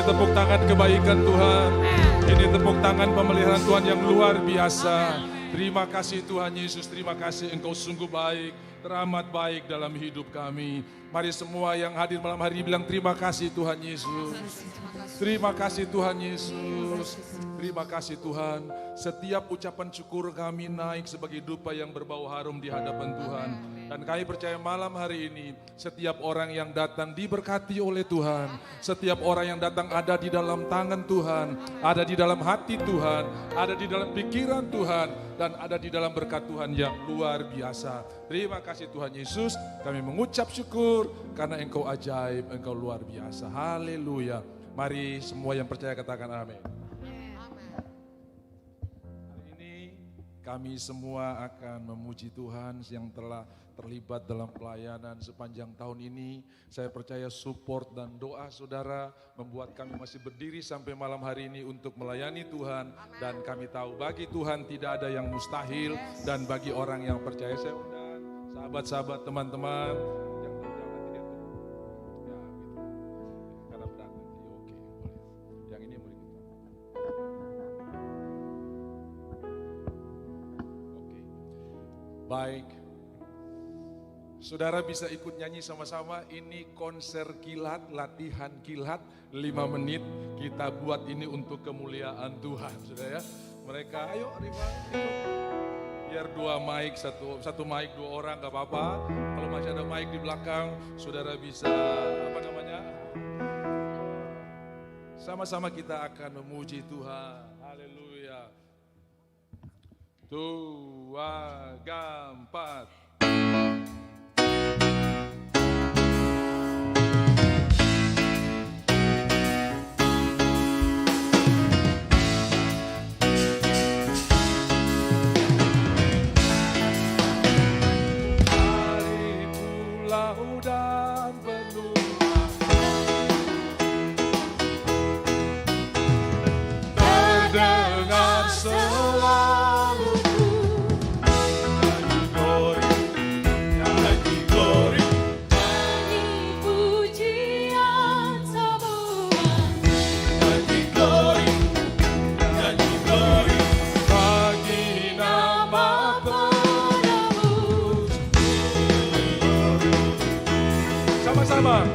tepuk tangan kebaikan Tuhan. Ini tepuk tangan pemeliharaan Tuhan yang luar biasa. Terima kasih Tuhan Yesus, terima kasih Engkau sungguh baik, teramat baik dalam hidup kami. Mari semua yang hadir malam hari ini bilang terima kasih Tuhan Yesus. Terima kasih Tuhan Yesus. Terima kasih Tuhan. Setiap ucapan syukur kami naik sebagai dupa yang berbau harum di hadapan Tuhan. Dan kami percaya malam hari ini setiap orang yang datang diberkati oleh Tuhan. Setiap orang yang datang ada di dalam tangan Tuhan, ada di dalam hati Tuhan, ada di dalam pikiran Tuhan, dan ada di dalam berkat Tuhan yang luar biasa. Terima kasih Tuhan Yesus. Kami mengucap syukur karena Engkau ajaib, Engkau luar biasa. Haleluya. Mari semua yang percaya katakan amin. Hari ini kami semua akan memuji Tuhan yang telah terlibat dalam pelayanan sepanjang tahun ini. Saya percaya support dan doa saudara membuat kami masih berdiri sampai malam hari ini untuk melayani Tuhan. Dan kami tahu bagi Tuhan tidak ada yang mustahil, dan bagi orang yang percaya. Saya undang sahabat-sahabat, teman-teman yang jauh-jauh nanti lihat. Ya gitu. Karena berat nanti. Oke, boleh. Yang ini boleh kita. Oke. Baik. Saudara bisa ikut nyanyi sama-sama, ini konser kilat, latihan kilat 5 menit. Kita buat ini untuk kemuliaan Tuhan, saudara ya. Mereka, ayo Rima, biar 2 mic, satu mic 2 orang gak apa-apa. Kalau masih ada mic di belakang, saudara bisa, sama-sama kita akan memuji Tuhan. Haleluya. 2, 3, 4. Sama-sama.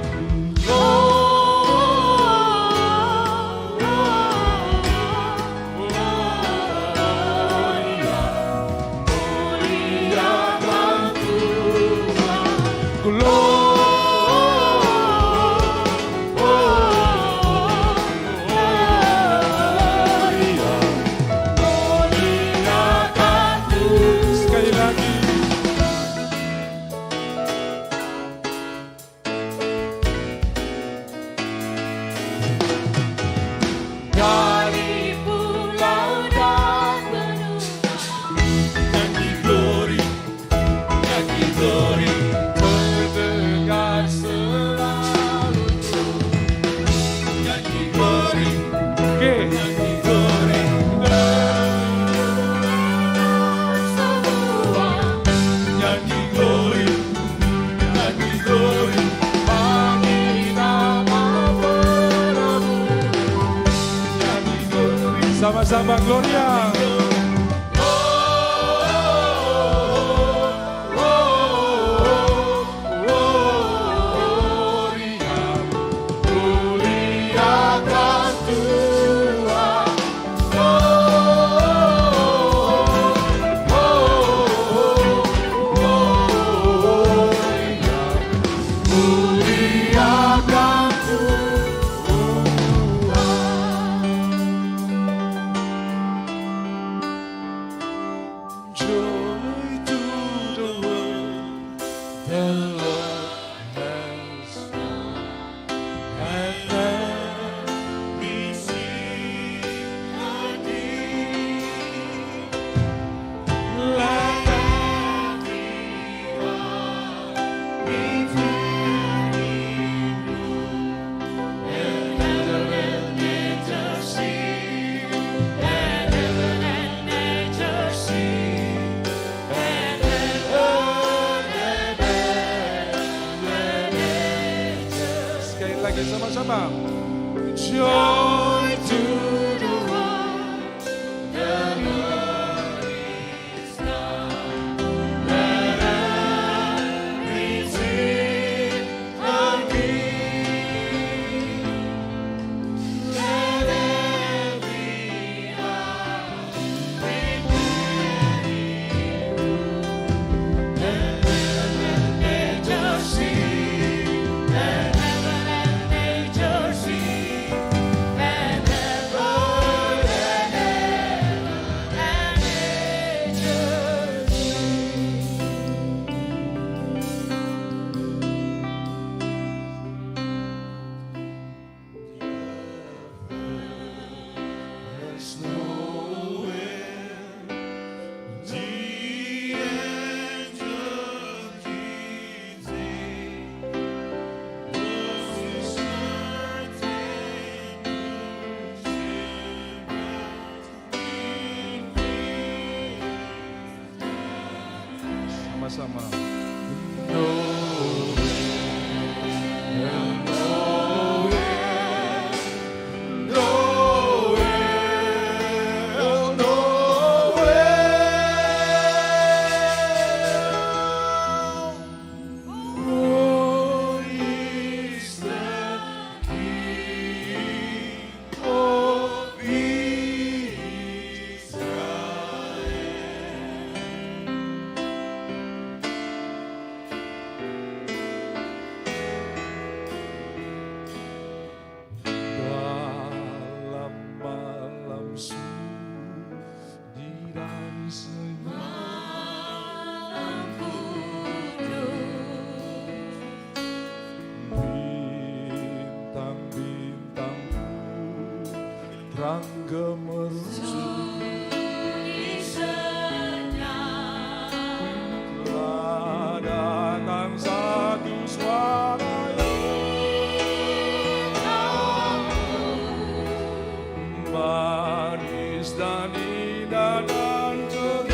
Sama-sama Gloria. bersama-sama. Terang gemericik di senyap, telah datang satu suara yang manis dan indah dan Yesus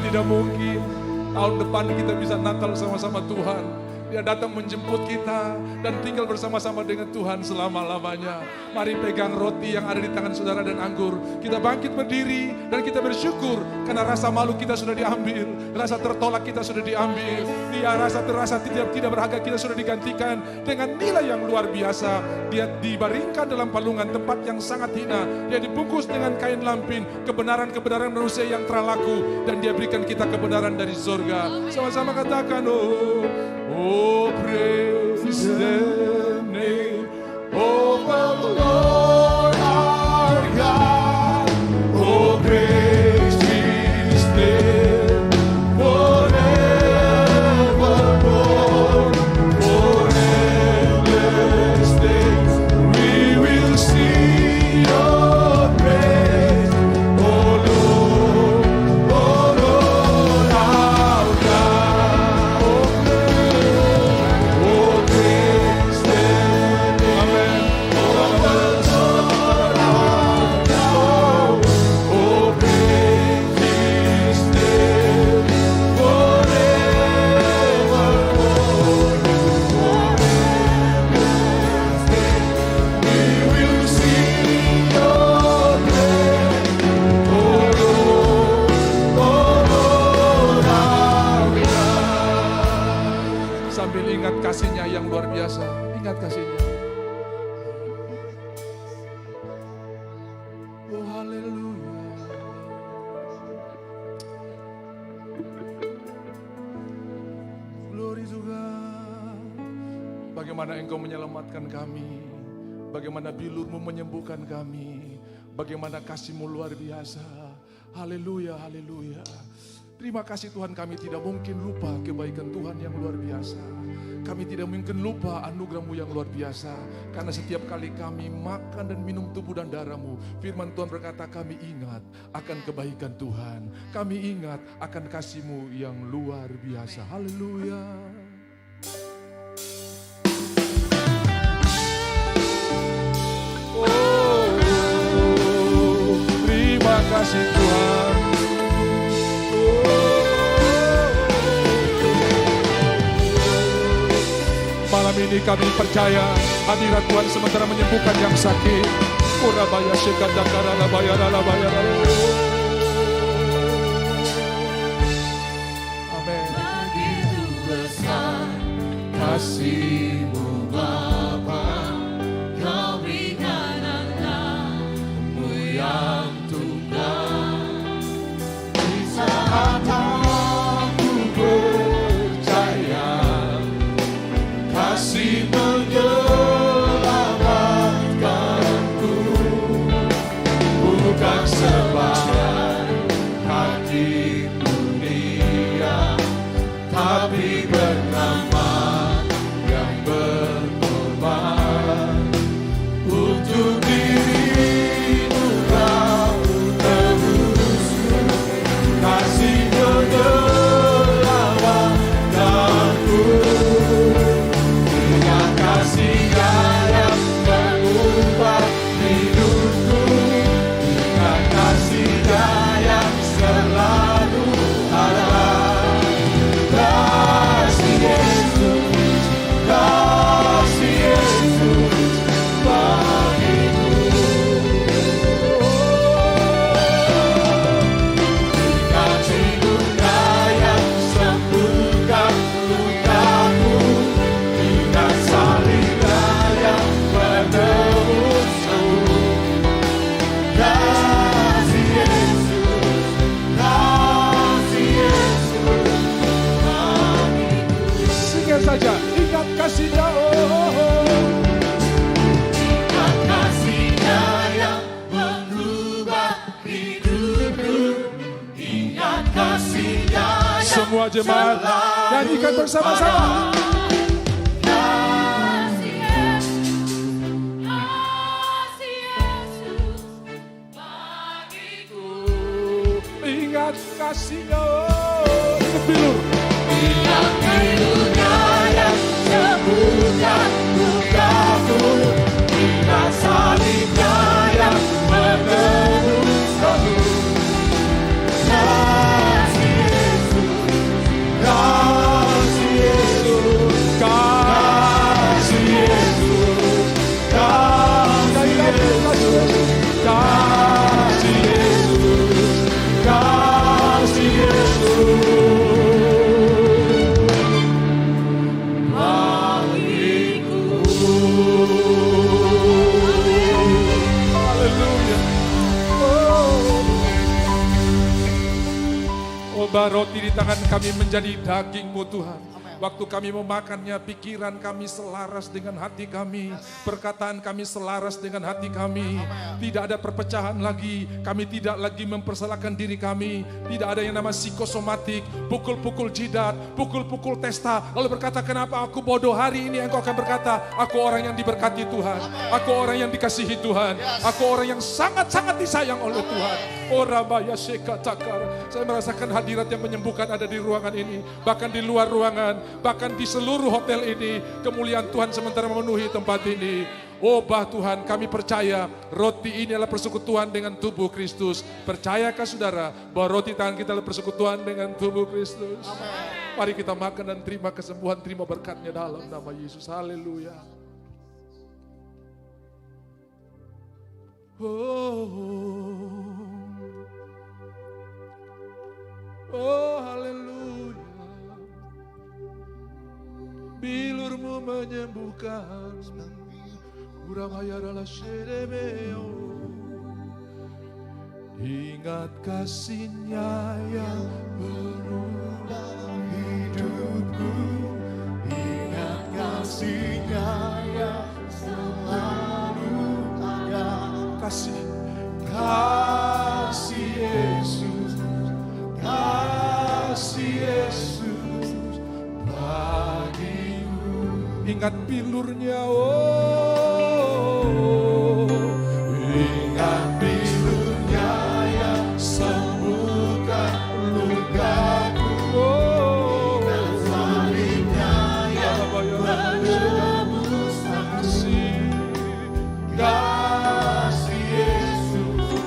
tidak mungkin tahun depan kita bisa Natal sama-sama Tuhan. Dia datang menjemput kita dan tinggal bersama-sama dengan Tuhan selama-lamanya. Mari pegang roti yang ada di tangan saudara dan anggur. Kita bangkit berdiri dan kita bersyukur karena rasa malu kita sudah diambil, rasa tertolak kita sudah diambil. Dia rasa tidak berharga kita sudah digantikan dengan nilai yang luar biasa. Dia dibaringkan dalam palungan tempat yang sangat hina. Dia dibungkus dengan kain lampin, kebenaran-kebenaran manusia yang terlaku, dan dia berikan kita kebenaran dari surga. Sama-sama katakan, oh, praise the name of the Lord our God. Oh, praise His name forevermore. For endless days we will sing your praise. Oh Lord our God. Oh, praise the name of the Lord our God. Oh, praise His name forevermore. We will sing your praise. Oh Lord our God. Sambil ingat kasih-Nya yang luar biasa, ingat kasih-Nya. Oh haleluya. Glory to God. Bagaimana Engkau menyelamatkan kami, bagaimana bilur-Mu menyembuhkan kami, bagaimana kasih-Mu luar biasa. Haleluya, haleluya. Terima kasih Tuhan, kami tidak mungkin lupa kebaikan Tuhan yang luar biasa. Kami tidak mungkin lupa anugerah-Mu yang luar biasa. Karena setiap kali kami makan dan minum tubuh dan darah-Mu, firman Tuhan berkata kami ingat akan kebaikan Tuhan. Kami ingat akan kasih-Mu yang luar biasa. Haleluya. Oh, terima kasih Tuhan. Malam ini kami percaya hadirat Tuhan sementara menyembuhkan yang sakit. Kurabaya sekadakara labaya labaya. Amin. Begitu besar kasih-Mu Bapa, Kau berikan anak-Mu yang tunggal. Di saat aku percaya kasih menyelamatkanku, bukan sebagai hati dunia, tapi bernama yang berkorban. Untuk diri-Mu Kau tebusku, kasih menyelamatkanku. Dengan kasih-Nya yang mengubah hidupku, dengan kasih-Nya yang selalu ada. Kasih Yesus, kasih Yesus bagiku. Dengan cinta yang sembuhkan lukaku, dengan salib-Nya yang menebus sembuh. Kasih Yesus, kasih Yesus bagiku. Singkat saja, ingat kasih-Nya. Ingat kasih-Nya yang mengubah hidupku, ingat kasih-Nya yang Semua jemaat nyanyikan bersama-sama. kasih Yesus bagiku. Ingat kasih-Nya. Ingat bilur. Ingat bilur-Nya yang sembuhkan lukaku, ingat salib-Nya yang menebus sembuh. Kasih roti di tangan kami menjadi daging-Mu Tuhan. Waktu kami memakannya, pikiran kami selaras dengan hati kami. Perkataan kami selaras dengan hati kami. Tidak ada perpecahan lagi. Kami tidak lagi mempersalahkan diri kami. Tidak ada yang nama psikosomatik, pukul-pukul jidat, pukul-pukul testa. Lalu berkata, kenapa aku bodoh? Hari ini engkau akan berkata, aku orang yang diberkati Tuhan. Aku orang yang dikasihi Tuhan. Aku orang yang sangat-sangat disayang oleh Tuhan. Orabaya Shekatakar. Saya merasakan hadirat yang menyembuhkan ada di ruangan ini. Bahkan di luar ruangan. Bahkan di seluruh hotel ini, kemuliaan Tuhan sementara memenuhi tempat ini. Oh bah Tuhan, kami percaya roti ini adalah persekutuan dengan tubuh Kristus. Percayakah saudara bahwa roti tangan kita adalah persekutuan dengan tubuh Kristus? Mari kita makan dan terima kesembuhan, terima berkatnya dalam nama Yesus. Haleluya. Oh haleluya. Bilur-Mu menyembuhkan. Kuramaya adalah Shedemeo. Ingat kasih-Nya yang berubah hidupku. Ingat kasih-Nya yang selalu ada. Kasih Yesus, kasih Yesus bagiku. Ingat bilur-Nya, ingat bilur-Nya yang sembuhkan lukaku. Ingat salib-Nya yang menebus kasih. Kasih Yesus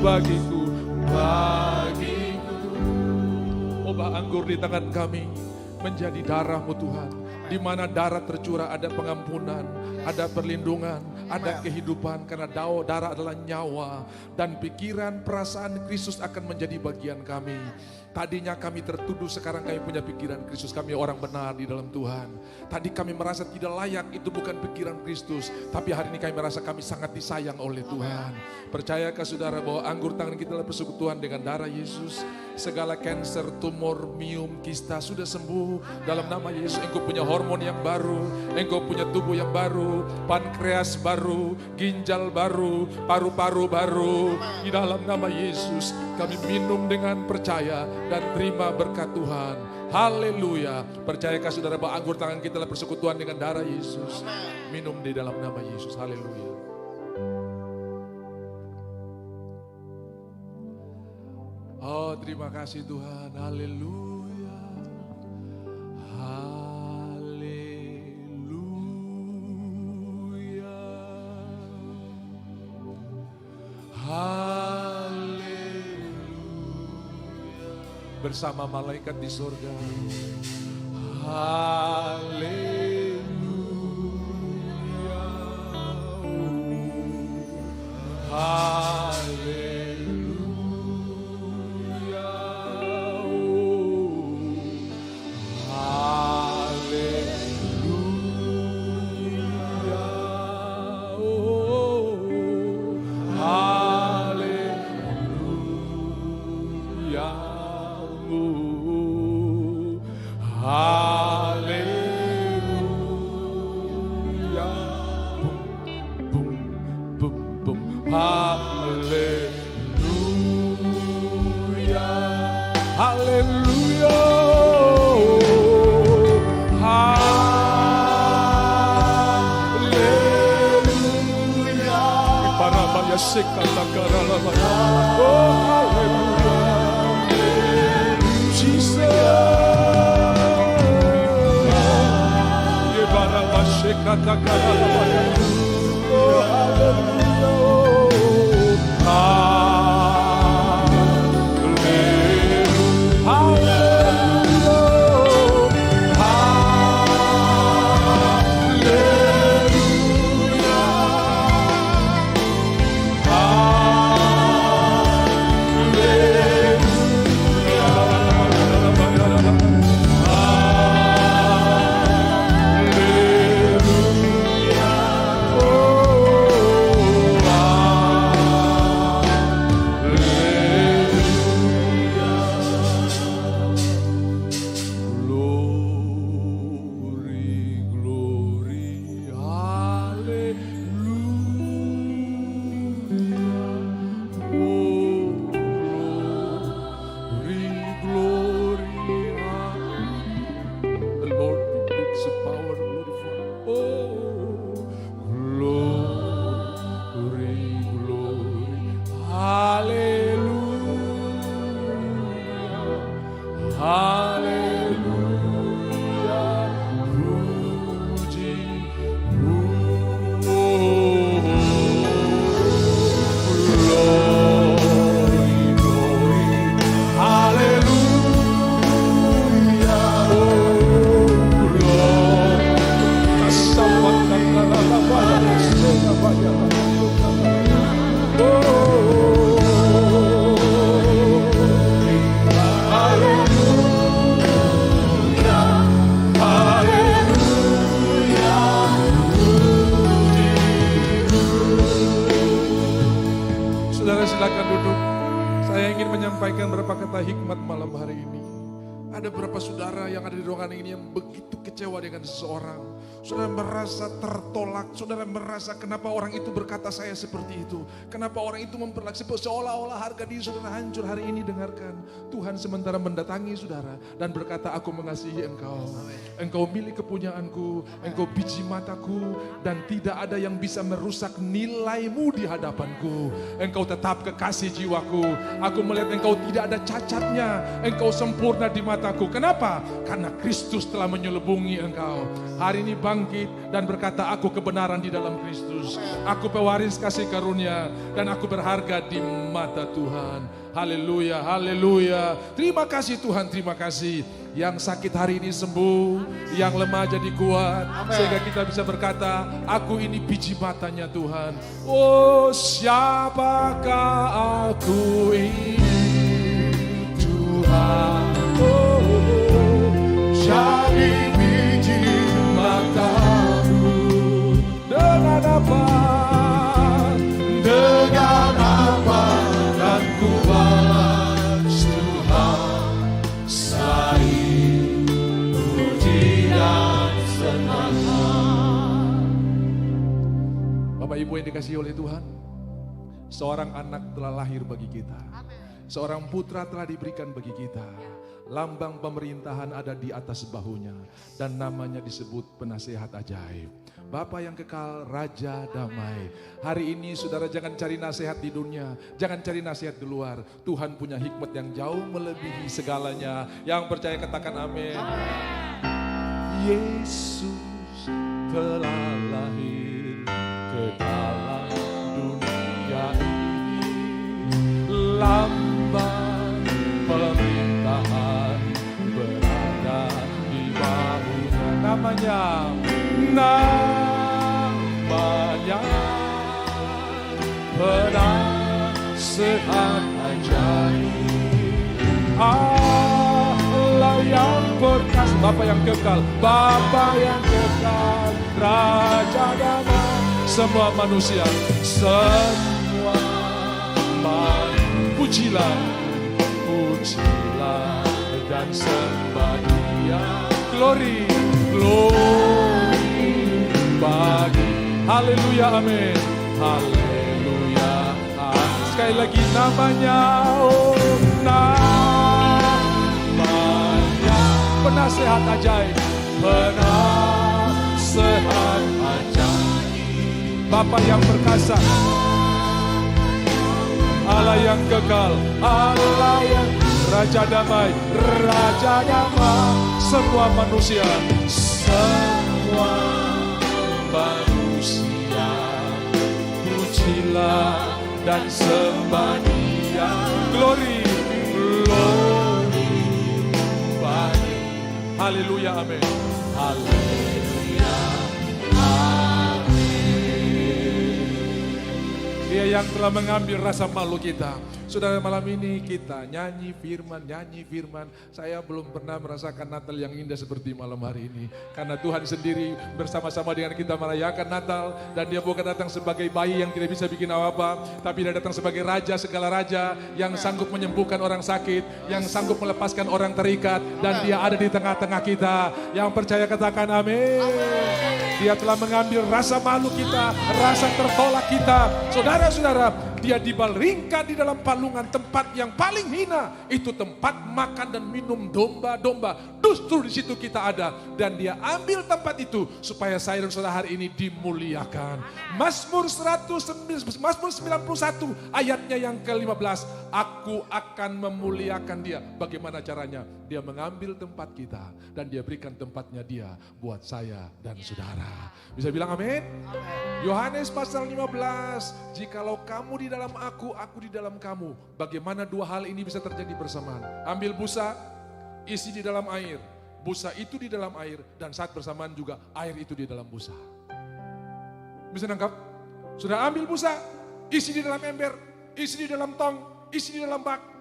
bagiku. Obah anggur di tangan kami menjadi darah-Mu Tuhan. Di mana darah tercurah ada pengampunan, ada perlindungan, ada kehidupan. Karena darah adalah nyawa. Dan pikiran, perasaan Kristus akan menjadi bagian kami. Tadinya kami tertuduh, sekarang kami punya pikiran Kristus. Kami orang benar di dalam Tuhan. Tadi kami merasa tidak layak, itu bukan pikiran Kristus. Tapi hari ini kami merasa kami sangat disayang oleh Tuhan. Percayakah saudara bahwa anggur tangan kita adalah persekutuan dengan darah Yesus? Segala kanker, tumor, miom, kista sudah sembuh dalam nama Yesus. Engkau punya hormon yang baru, engkau punya tubuh yang baru, pankreas baru, ginjal baru, paru-paru baru. Di dalam nama Yesus kami minum dengan percaya dan terima berkat Tuhan. Haleluya. Percayakah saudara bahwa anggur tangan kita adalah persekutuan dengan darah Yesus? Minum di dalam nama Yesus. Haleluya. Oh, terima kasih Tuhan. Haleluya. Haleluya. Haleluya. Bersama malaikat di surga. Haleluya. Haleluya. Ada beberapa saudara yang ada di ruangan ini yang begitu kecewa dengan seseorang. Saudara merasa tertolak, saudara merasa kenapa orang itu berkata saya seperti itu. Kenapa orang itu memperlakukan seolah-olah harga diri saudara hancur. Hari ini dengarkan, Tuhan sementara mendatangi saudara dan berkata, aku mengasihi engkau. Engkau milik kepunyaanku, engkau biji mataku, dan tidak ada yang bisa merusak nilaimu di hadapanku. Engkau tetap kekasih jiwaku. Aku melihat engkau tidak ada cacatnya, engkau sempurna di mataku. Kenapa? Karena Kristus telah menyelubungi engkau. Hari ini bangkit dan berkata, aku kebenaran di dalam Kristus. Aku pewaris kasih karunia dan aku berharga di mata Tuhan. Haleluya, haleluya. Terima kasih Tuhan, terima kasih. Yang sakit hari ini sembuh, yang lemah jadi kuat. Sehingga kita bisa berkata, aku ini biji matanya Tuhan. Oh, siapakah aku ini Tuhan? Oh, jadi biji matamu. Dengan apa? Dengan apa kan ku balas Tuhan selain puji dan semangat. Bapak Ibu yang dikasihi oleh Tuhan, seorang anak telah lahir bagi kita. Seorang putra telah diberikan bagi kita. Lambang pemerintahan ada di atas bahunya dan namanya disebut Penasehat Ajaib. Bapa yang kekal, Raja Damai. Hari ini saudara jangan cari nasihat di dunia, jangan cari nasihat di luar. Tuhan punya hikmat yang jauh melebihi segalanya. Yang percaya katakan amin. Yesus telah lahir ke dalam dunia ini. Lambang pemerintahan berada di bahunya. Namanya Penasehat Ajaib. Allah yang perkasa, Bapa yang kekal, Bapa yang kekal, Raja Damai. Semua manusia, semua pujilah, pujilah dan sembah Dia. Glory, glory bagi. Haleluya, amin. Haleluya. Sekali lagi namanya, oh namanya Penasehat Ajaib. Penasehat Ajaib. Bapa yang perkasa, Allah yang kekal, Allah yang Raja Damai, Raja Damai. Semua manusia, semua manusia, pujilah dan sembah Dia. Glory, glory bagi. Haleluya, amin. Haleluya, amin. Dia yang telah mengambil rasa malu kita. Saudara, malam ini kita nyanyi firman. Saya belum pernah merasakan Natal yang indah seperti malam hari ini. Karena Tuhan sendiri bersama-sama dengan kita merayakan Natal. Dan Dia bukan datang sebagai bayi yang tidak bisa bikin apa-apa. Tapi Dia datang sebagai Raja segala raja. Yang sanggup menyembuhkan orang sakit. Yang sanggup melepaskan orang terikat. Dan Dia ada di tengah-tengah kita. Yang percaya katakan amin. Dia telah mengambil rasa malu kita. Rasa tertolak kita. Saudara-saudara, Dia dibaringkan di dalam palungan tempat yang paling hina. Itu tempat makan dan minum domba-domba. Justru di situ kita ada. Dan Dia ambil tempat itu supaya saya dan saudara hari ini dimuliakan. Mazmur 91 ayatnya yang ke-15. Aku akan memuliakan Dia. Bagaimana caranya? Dia mengambil tempat kita. Dan Dia berikan tempatnya Dia buat saya dan saudara. Bisa bilang amin? Yohanes pasal 15. Jikalau kamu di dalam aku di dalam kamu. Bagaimana dua hal ini bisa terjadi bersamaan? Ambil busa, isi di dalam air. Busa itu di dalam air dan saat bersamaan juga air itu di dalam busa. Bisa nangkap? Sudah ambil busa, isi di dalam ember, isi di dalam tong, isi di dalam bak.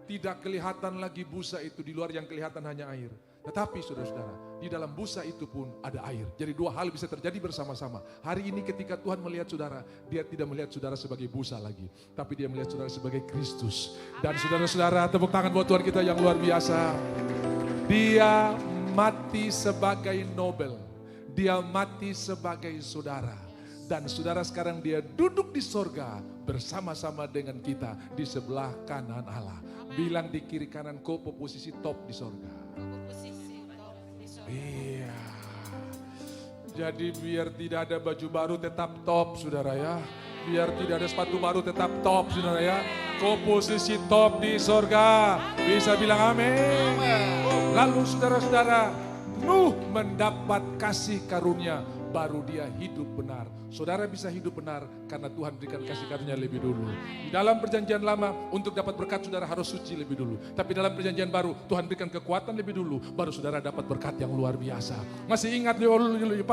Tidak kelihatan lagi busa itu, di luar yang kelihatan hanya air. Tetapi saudara-saudara, di dalam busa itu pun ada air. Jadi dua hal bisa terjadi bersama-sama. Hari ini ketika Tuhan melihat saudara, Dia tidak melihat saudara sebagai busa lagi. Tapi Dia melihat saudara sebagai Kristus. Dan saudara-saudara, tepuk tangan buat Tuhan kita yang luar biasa. Dia mati sebagai Nobel. Dia mati sebagai saudara. Dan saudara sekarang dia duduk di sorga bersama-sama dengan kita di sebelah kanan Allah. Bilang di kiri kanan, kau posisi top di sorga. Iya. Jadi biar tidak ada baju baru tetap top saudara ya. Biar tidak ada sepatu baru tetap top saudara ya. Kau posisi top di sorga. Bisa bilang amin. Lalu saudara-saudara, Nuh mendapat kasih karunia, baru dia hidup benar. Saudara bisa hidup benar karena Tuhan berikan kasih karunia lebih dulu. Di dalam perjanjian lama, untuk dapat berkat saudara harus suci lebih dulu. Tapi dalam perjanjian baru, Tuhan berikan kekuatan lebih dulu, baru saudara dapat berkat yang luar biasa. Masih ingat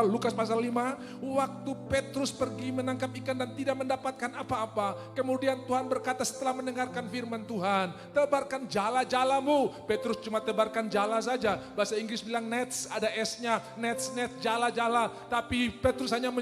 Lukas pasal 5, waktu Petrus pergi menangkap ikan dan tidak mendapatkan apa-apa. Kemudian Tuhan berkata setelah mendengarkan firman Tuhan, tebarkan jala-jalamu. Petrus cuma tebarkan jala saja. Bahasa Inggris bilang nets, ada S-nya, nets, jala-jala. Tapi Petrus hanya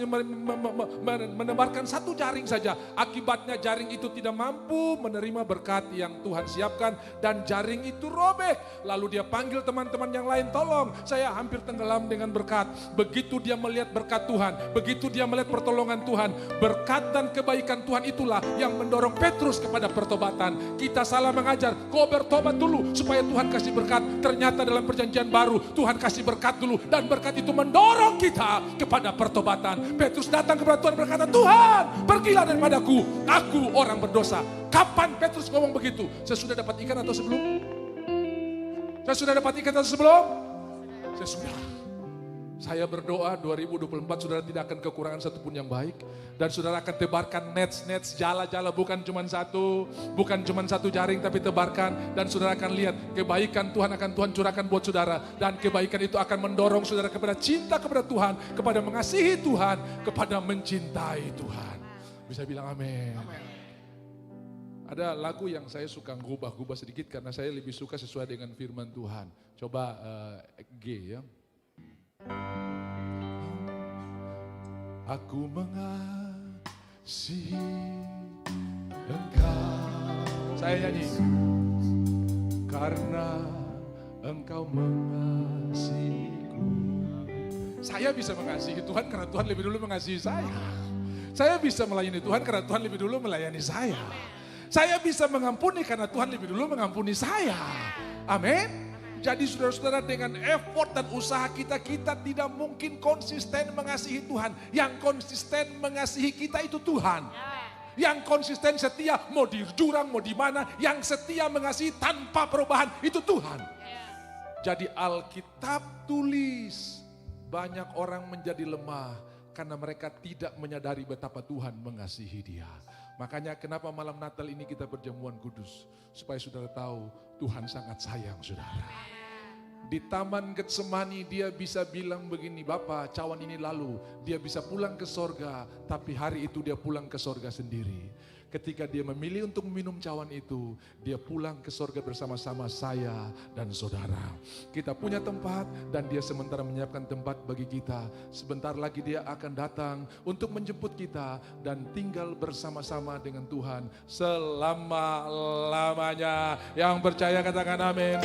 menebarkan satu jaring saja. Akibatnya jaring itu tidak mampu menerima berkat yang Tuhan siapkan dan jaring itu robek. Lalu dia panggil teman-teman yang lain, tolong saya hampir tenggelam dengan berkat. Begitu dia melihat berkat Tuhan, begitu dia melihat pertolongan Tuhan, berkat dan kebaikan Tuhan itulah yang mendorong Petrus kepada pertobatan. Kita salah mengajar, kau bertobat dulu supaya Tuhan kasih berkat. Ternyata dalam perjanjian baru Tuhan kasih berkat dulu dan berkat itu mendorong kita kepada pertobatan. Petrus datang kepada Tuhan berkata, Tuhan pergilah daripadaku, aku orang berdosa. Kapan Petrus ngomong begitu? Sesudah dapat ikan atau sebelum? Sesudah dapat ikan atau sebelum? Sesudah. Saya berdoa 2024 saudara tidak akan kekurangan satupun yang baik. Dan saudara akan tebarkan nets, jala-jala, bukan cuma satu jaring tapi tebarkan. Dan saudara akan lihat kebaikan Tuhan akan Tuhan curahkan buat saudara. Dan kebaikan itu akan mendorong saudara kepada cinta kepada Tuhan, kepada mengasihi Tuhan, kepada mencintai Tuhan. Bisa bilang amin. Ada lagu yang saya suka ngubah-ngubah sedikit karena saya lebih suka sesuai dengan firman Tuhan. Coba G ya. Aku mengasihi Engkau. Saya nyanyi. Karena Engkau mengasihiku. Saya bisa mengasihi Tuhan karena Tuhan lebih dulu mengasihi saya. Saya bisa melayani Tuhan karena Tuhan lebih dulu melayani saya. Saya bisa mengampuni karena Tuhan lebih dulu mengampuni saya. Amin. Jadi saudara-saudara dengan effort dan usaha kita tidak mungkin konsisten mengasihi Tuhan. Yang konsisten mengasihi kita itu Tuhan. Yang konsisten setia mau di jurang mau di mana. Yang setia mengasihi tanpa perubahan itu Tuhan. Jadi Alkitab tulis banyak orang menjadi lemah karena mereka tidak menyadari betapa Tuhan mengasihi dia. Makanya kenapa malam Natal ini kita berjamuan kudus. Supaya saudara tahu Tuhan sangat sayang saudara. Di Taman Getsemani dia bisa bilang begini, Bapa cawan ini lalu. Dia bisa pulang ke sorga, tapi hari itu dia pulang ke sorga sendiri. Ketika dia memilih untuk meminum cawan itu, dia pulang ke sorga bersama-sama saya dan saudara. Kita punya tempat dan dia sementara menyiapkan tempat bagi kita. Sebentar lagi dia akan datang untuk menjemput kita dan tinggal bersama-sama dengan Tuhan selama-lamanya. Yang percaya katakan amin.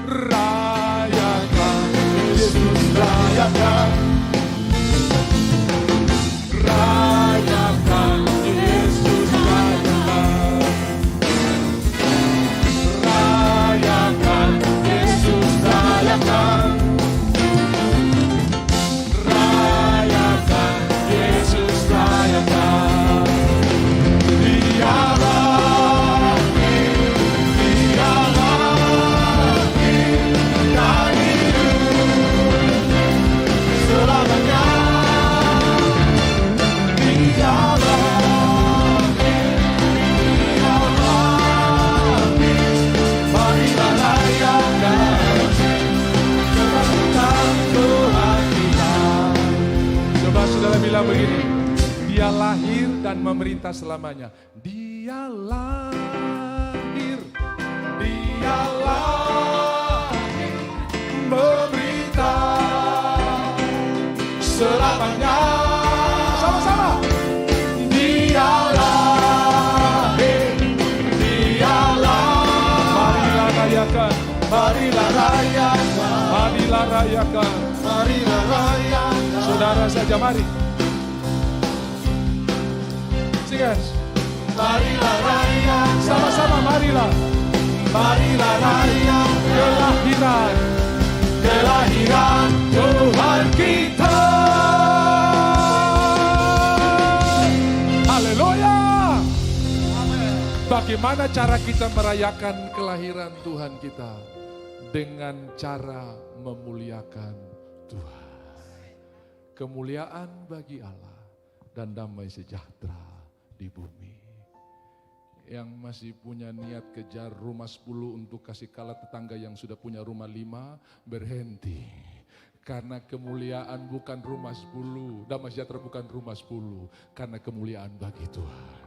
Rayakan Yesus, rayakan. Rayakan Yesus, rayakan. Rayakan Yesus, rayakan. Rayakan Yesus, rayakan. Dia lahir dan hidup selamanya. Saudara bilang begini, dia lahir dan memerintah selamanya. Dia lahir memerintah selamanya. Sama-sama. Dia lahir rayakan. marilah rayakan, Marilah rayakan. marilah rayakan. Saudara saja mari. Singers. Marilah rayakan, Sama-sama marilah. marilah rayakan Kelahiran kelahiran Tuhan kita. Haleluya. Bagaimana cara kita merayakan kelahiran Tuhan kita? Dengan cara memuliakan Tuhan. Kemuliaan bagi Allah dan damai sejahtera di bumi. Yang masih punya niat kejar rumah 10 untuk kasih kalah tetangga yang sudah punya rumah 5, berhenti. Karena kemuliaan bukan rumah 10, damai sejahtera bukan rumah 10, karena kemuliaan bagi Tuhan.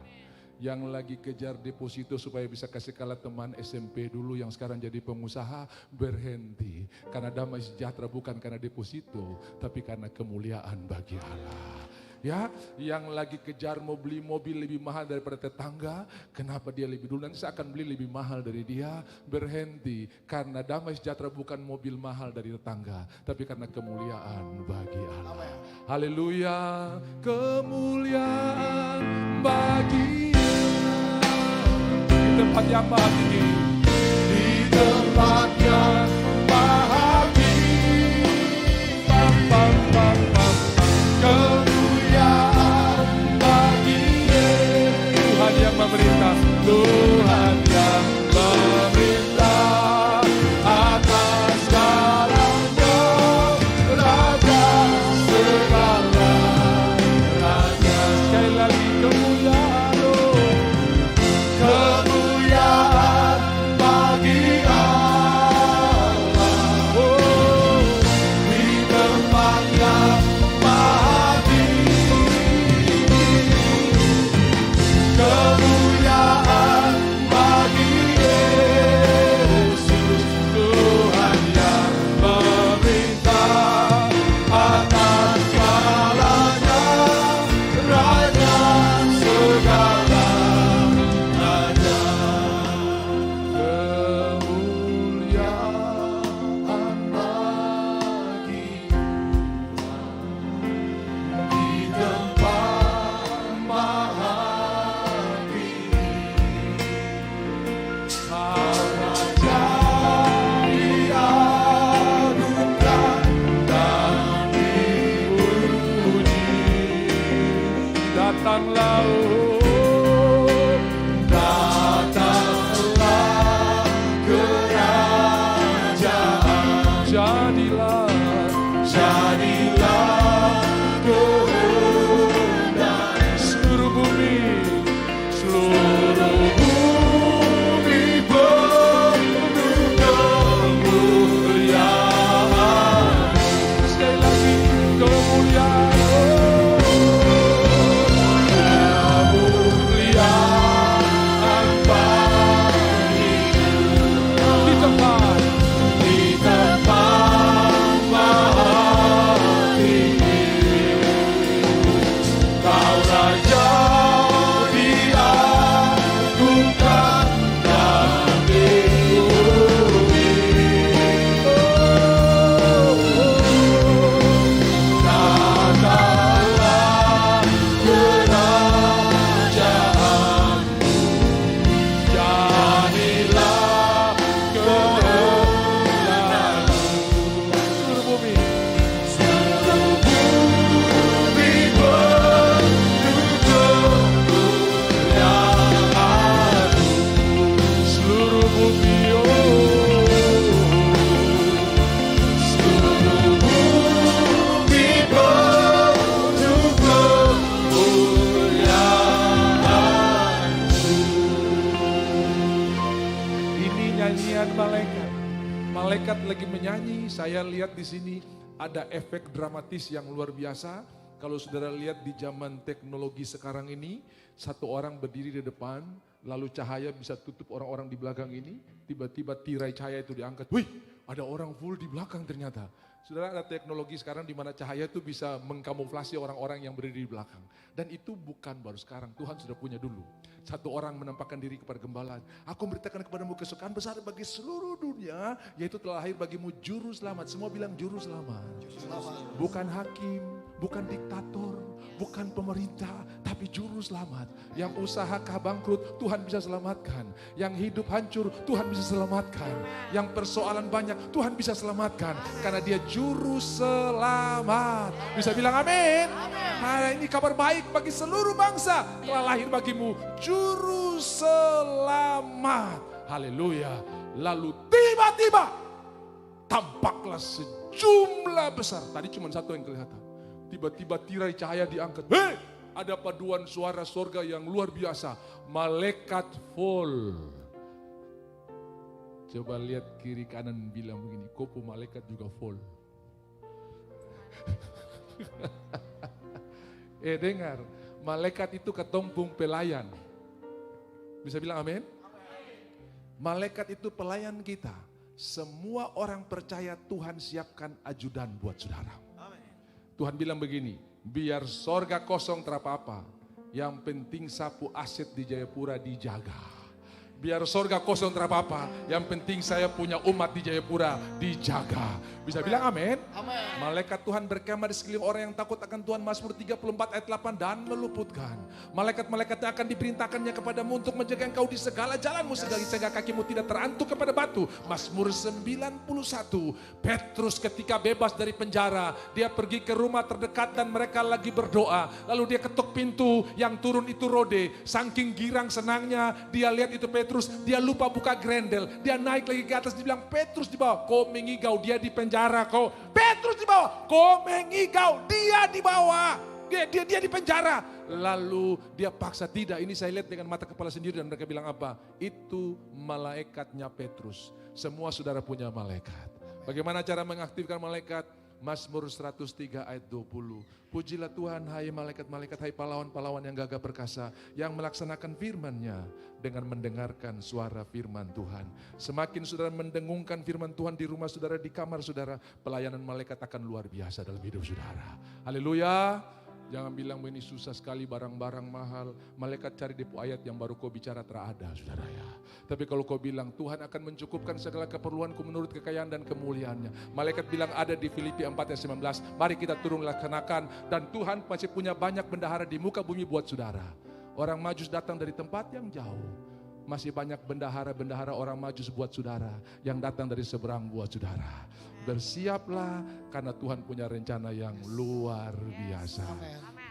Yang lagi kejar deposito supaya bisa kasih kalah teman SMP dulu yang sekarang jadi pengusaha, berhenti. Karena damai sejahtera bukan karena deposito, tapi karena kemuliaan bagi Allah. Ya, yang lagi kejar mau beli mobil lebih mahal daripada tetangga, kenapa dia lebih dulu? Nanti saya akan beli lebih mahal dari dia, berhenti. Karena damai sejahtera bukan mobil mahal dari tetangga, tapi karena kemuliaan bagi Allah. Haleluya, kemuliaan bagi Allah. Di tempat yang maha tinggi, di tempat yang maha tinggi, pam, pam, pam, pam, pam. Tuhan yang memerintah, Tuhan yang memerintah atas segalanya, Raja segala raja. Sekali lagi kemuliaan, kemuliaan bagi Allah. Oh, di tempat yang maha tinggi. Kemuliaan bagi Yesus, Tuhan yang memerintah atas segalanya, Raja segala raja. Kemuliaan bagi di tempat maha datanglah, datanglah kerajaan, jadilah kehendak seluruh bumi penuh kemuliaan. Sekali lagi kemuliaan. Malaikat lagi menyanyi, saya lihat di sini ada efek dramatis yang luar biasa. Kalau saudara lihat di zaman teknologi sekarang ini, satu orang berdiri di depan, lalu cahaya bisa tutup orang-orang di belakang ini, tiba-tiba tirai cahaya itu diangkat. Wih, ada orang full di belakang ternyata. Saudara, ada teknologi sekarang di mana cahaya itu bisa mengkamuflasi orang-orang yang berdiri di belakang. Dan itu bukan baru sekarang, Tuhan sudah punya dulu. Satu orang menampakkan diri kepada gembala. Aku memberitakan kepadamu kesukaan besar bagi seluruh dunia, yaitu telah lahir bagimu juru selamat. Semua bilang juru selamat. Bukan hakim, bukan diktator, bukan pemerintah, tapi juru selamat. Yang usaha bangkrut, Tuhan bisa selamatkan. Yang hidup hancur, Tuhan bisa selamatkan. Yang persoalan banyak, Tuhan bisa selamatkan. Karena dia juru selamat. Bisa bilang amin? Hari ini kabar baik bagi seluruh bangsa. Telah lahir bagimu juru selamat. Haleluya. Lalu tiba-tiba tampaklah sejumlah besar. Tadi cuma satu yang kelihatan. Tiba-tiba tirai cahaya diangkat. Hei, ada paduan suara sorga yang luar biasa. Malaikat full. Coba lihat kiri kanan bilang begini, kopo malaikat juga full. Dengar, malaikat itu ketumpung pelayan. Bisa bilang amin? Malaikat itu pelayan kita. Semua orang percaya Tuhan siapkan ajudan buat saudara. Tuhan bilang begini, biar sorga kosong terapa-apa, yang penting sapu aset di Jayapura dijaga. Biar sorga kosong terapa-apa, yang penting saya punya umat di Jayapura dijaga. Bisa bilang amin? Malaikat Tuhan berkemah di sekeliling orang yang takut akan Tuhan. Mazmur 34 ayat 8 dan meluputkan. Malaikat-malaikatnya akan diperintahkannya kepadamu untuk menjaga engkau di segala jalanmu sehingga kakimu tidak terantuk kepada batu. Mazmur 91. Petrus ketika bebas dari penjara, dia pergi ke rumah terdekat dan mereka lagi berdoa. Lalu dia ketuk pintu, yang turun itu Rode. Saking girang senangnya dia lihat itu Petrus, dia lupa buka grendel. Dia naik lagi ke atas, dia bilang, Petrus di bawah, kau mengigau, dia di penjara kau. Petrus di bawah, kau mengigau, dia di bawah. Dia di penjara. Lalu dia paksa, tidak, ini saya lihat dengan mata kepala sendiri. Dan mereka bilang apa? Itu malaikatnya Petrus. Semua saudara punya malaikat. Bagaimana cara mengaktifkan malaikat? Mazmur 103 ayat 20. Pujilah Tuhan hai malaikat-malaikat, hai pahlawan-pahlawan yang gagah perkasa, yang melaksanakan firman-Nya dengan mendengarkan suara firman Tuhan. Semakin saudara mendengungkan firman Tuhan di rumah saudara, di kamar saudara, pelayanan malaikat akan luar biasa dalam hidup saudara. Haleluya. Jangan bilang ini susah sekali, barang-barang mahal. Malaikat cari depo ayat yang baru kau bicara terada, saudara ya. Tapi kalau kau bilang Tuhan akan mencukupkan segala keperluanku menurut kekayaan dan kemuliaannya. Malaikat bilang ada di Filipi 4 ayat 19. Mari kita turun laksanakan. Dan Tuhan masih punya banyak bendahara di muka bumi buat saudara. Orang Majus datang dari tempat yang jauh. Masih banyak bendahara-bendahara orang Majus buat saudara. Yang datang dari seberang buat saudara. Bersiaplah karena Tuhan punya rencana yang luar biasa.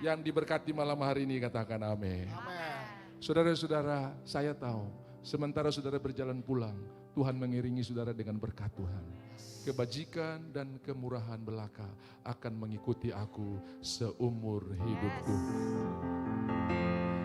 Yang diberkati malam hari ini katakan amin. Saudara-saudara, saya tahu sementara saudara berjalan pulang, Tuhan mengiringi saudara dengan berkat Tuhan. Kebajikan dan kemurahan belaka akan mengikuti aku seumur hidupku.